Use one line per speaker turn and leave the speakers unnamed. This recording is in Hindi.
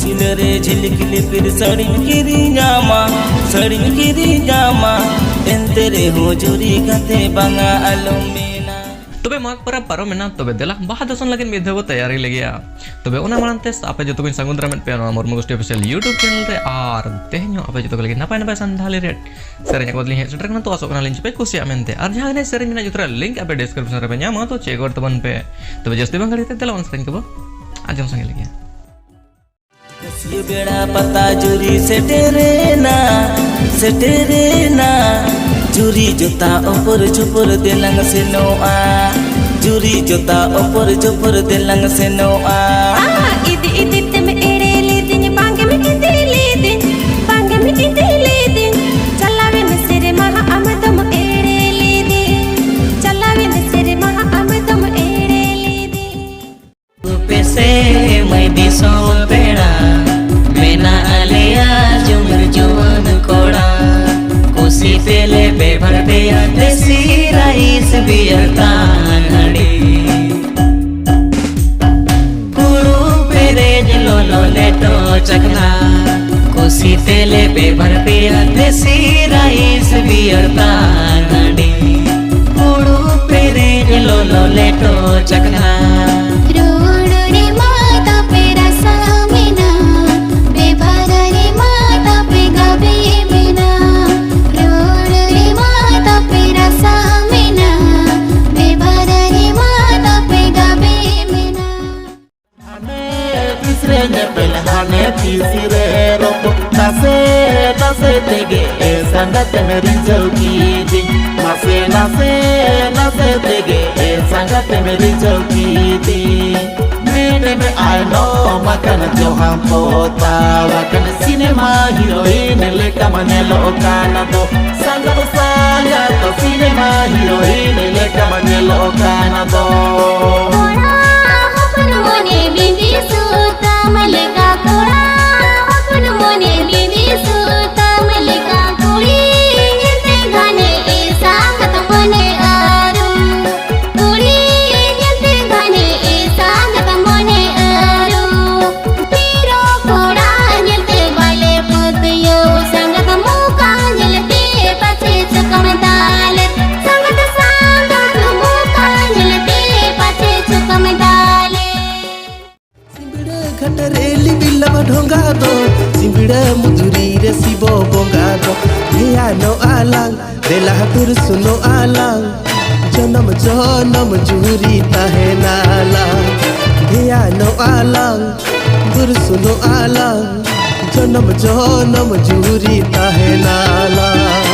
सिलरे झिलकिले फिर सड़ी किरी जामा एंते रे हो जुरी गाते बांगा आलमेना
तबे माग पर पारोमेना तबे देला बाहा दसन लगिन मिधव तैयारी लगिया तबे ओना मानते आपे जतो को संगुंद्रा में पे मुर्मू गोष्ठी ऑफिशियल यूट्यूब चैनल रे आर तेहनो आपे जतो को लगिन नापाय संधाले रेट सेरेन को बदली हे सेटर कना तो आसो कना लिंक पे कुसिया मेनते आर जहां ने सेरेन मिना जुत्रा लिंक आपे डिस्क्रिप्शन रे पे ᱧᱟᱢᱟ तो चेक और तबन पे तबे जस्ती बंग घड़ी ते देला ऑन स्क्रीन को आजम संगे लगिया
ये बेड़ा पता जुरी सेटेरेना जुरी जोता ऊपर छुपर देलंग से नोआ जुरी जोता ऊपर छुपर देलंग से नोआ
इदी इदी तम एड़े ले दिन बांगे में इदी ले दिन चलावे न सिरे महा अमदम एड़े ले दिन चलावे न सिरे महा अमदम एड़े ले दिन
पैसे मैं दिसो बेड़ा मेना आलिया जुमर जुवन कोड़ा कोसी पेले बेभर दिया देसी राइस बियर तानड़ी कुड़ू पेरेज लोलो लेटो चकना कोसी पेले बेभर दिया देसी राइस बियर तानड़ी कुड़ू पेरेज लोलो लेटो चकना Nase tege sangate meri chauki ding nase tege sangate meri chauki ding mene me I know makana joham pota wakana cinema heroine le kamanelo kana to sanga to cinema heroine le kamanelo kana to
कोड़ा अपन मोने बिंदी सूता मलका कोड़ा अपन मोने बिंदी सूता मलका कुड़ी जते घने ऐसा खत्म होने आरू कुड़ी जते घने ऐसा खत्म होने आरू तेरो कोड़ा जते वाले पुतियो संगत मुका जलते पछे चकम दाले संगत मुका जलते पछे चकम दाले
सिंबिड़ा घटरेली बिल्लम ढोंगा दो सिंबिड़ा मुजुरी रे शिव बोंगा दो हेया नो आलांग देला दुर सुनो आलांग जन्म जुरी ताहे नालांग हेया नो आलांग दुर सुनो आलांग जन्म जुरी ताहे नालांग